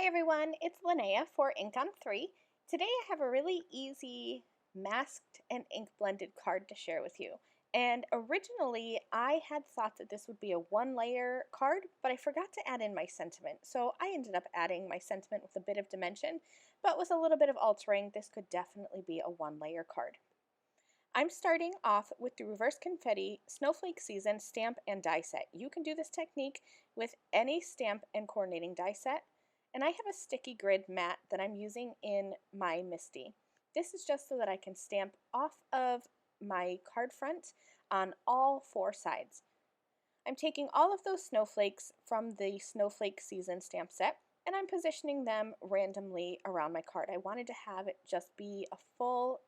Hi everyone, it's Lynnea for InkOn3. Today I have a really easy masked and ink blended card to share with you. And originally I had thought that this would be a one-layer card, but I forgot to add in my sentiment. So I ended up adding my sentiment with a bit of dimension, but with a little bit of altering, this could definitely be a one-layer card. I'm starting off with the Reverse Confetti Snowflake Season stamp and die set. You can do this technique with any stamp and coordinating die set. And I have a sticky grid mat that I'm using in my Misty. This is just so that I can stamp off of my card front on all four sides. I'm taking all of those snowflakes from the Snowflake Season stamp set and I'm positioning them randomly around my card. I wanted to have it just be a full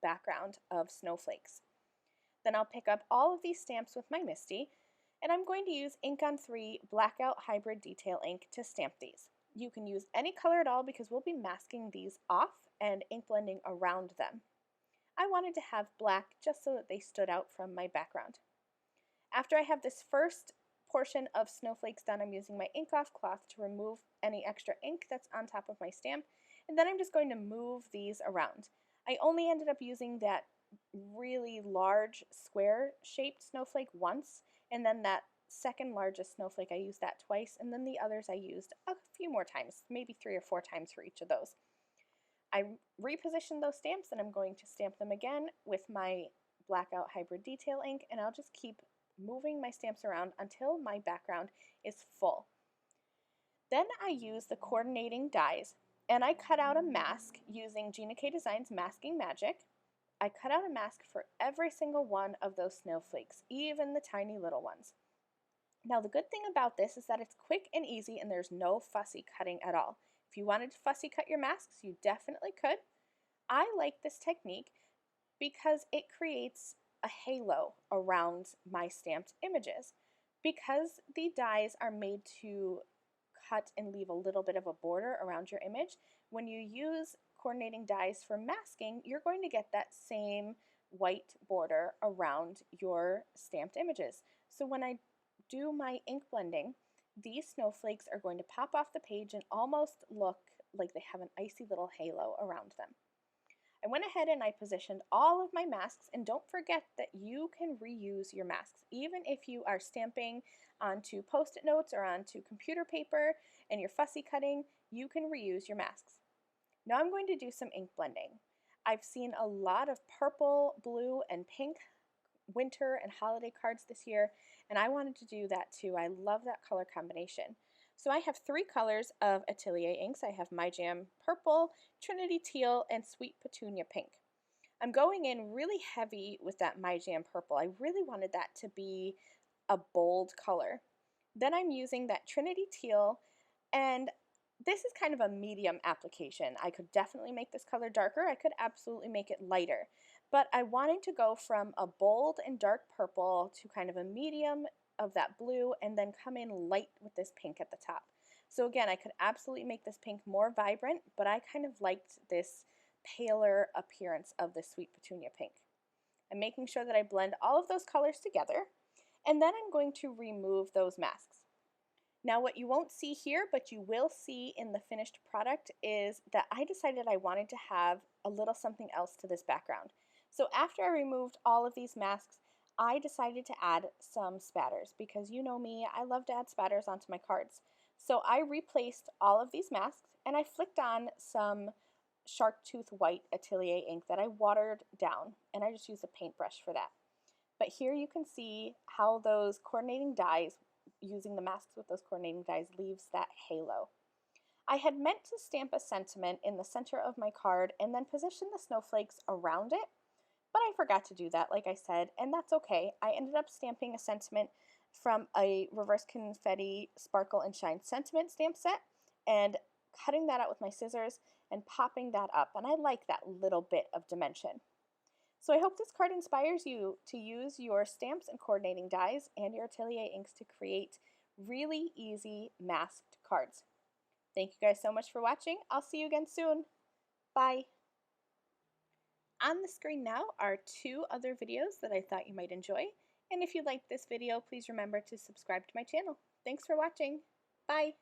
background of snowflakes. Then I'll pick up all of these stamps with my Misty and I'm going to use InkOn3 Blackout Hybrid Detail ink to stamp these. You can use any color at all because we'll be masking these off and ink blending around them. I wanted to have black just so that they stood out from my background. After I have this first portion of snowflakes done, I'm using my ink off cloth to remove any extra ink that's on top of my stamp, and then I'm just going to move these around. I only ended up using that really large square shaped snowflake once, and then that second largest snowflake I used that twice, and then the others I used a few more times, maybe 3 or 4 times for each of those. I repositioned those stamps and I'm going to stamp them again with my Blackout Hybrid Detail ink, and I'll just keep moving my stamps around until my background is full. Then I use the coordinating dies and I cut out a mask using Gina K Designs Masking Magic. I cut out a mask for every single one of those snowflakes, even the tiny little ones. Now the good thing about this is that it's quick and easy and there's no fussy cutting at all. If you wanted to fussy cut your masks, you definitely could. I like this technique because it creates a halo around my stamped images. Because the dies are made to cut and leave a little bit of a border around your image, when you use coordinating dies for masking, you're going to get that same white border around your stamped images. So when I do my ink blending, these snowflakes are going to pop off the page and almost look like they have an icy little halo around them. I went ahead and I positioned all of my masks, and don't forget that you can reuse your masks. Even if you are stamping onto post-it notes or onto computer paper and you're fussy cutting, you can reuse your masks. Now I'm going to do some ink blending. I've seen a lot of purple, blue, and pink winter and holiday cards this year, and I wanted to do that too. I love that color combination. So I have 3 colors of Atelier Inks. I have My Jam Purple, Trinity Teal, and Sweet Petunia Pink. I'm going in really heavy with that My Jam Purple. I really wanted that to be a bold color. Then I'm using that Trinity Teal, and this is kind of a medium application. I could definitely make this color darker. I could absolutely make it lighter. But I wanted to go from a bold and dark purple to kind of a medium of that blue and then come in light with this pink at the top. So again, I could absolutely make this pink more vibrant, but I kind of liked this paler appearance of the Sweet Petunia Pink. I'm making sure that I blend all of those colors together, and then I'm going to remove those masks. Now what you won't see here, but you will see in the finished product, is that I decided I wanted to have a little something else to this background. So after I removed all of these masks, I decided to add some spatters because you know me, I love to add spatters onto my cards. So I replaced all of these masks and I flicked on some Shark Tooth White Atelier ink that I watered down, and I just used a paintbrush for that. But here you can see how those coordinating dies, using the masks with those coordinating dies, leaves that halo. I had meant to stamp a sentiment in the center of my card and then position the snowflakes around it, but I forgot to do that, like I said, and that's okay. I ended up stamping a sentiment from a Reverse Confetti Sparkle and Shine sentiment stamp set and cutting that out with my scissors and popping that up, and I like that little bit of dimension. So I hope this card inspires you to use your stamps and coordinating dies and your Atelier inks to create really easy masked cards. Thank you guys so much for watching. I'll see you again soon. Bye. On the screen now are 2 other videos that I thought you might enjoy. And if you liked this video, please remember to subscribe to my channel. Thanks for watching. Bye.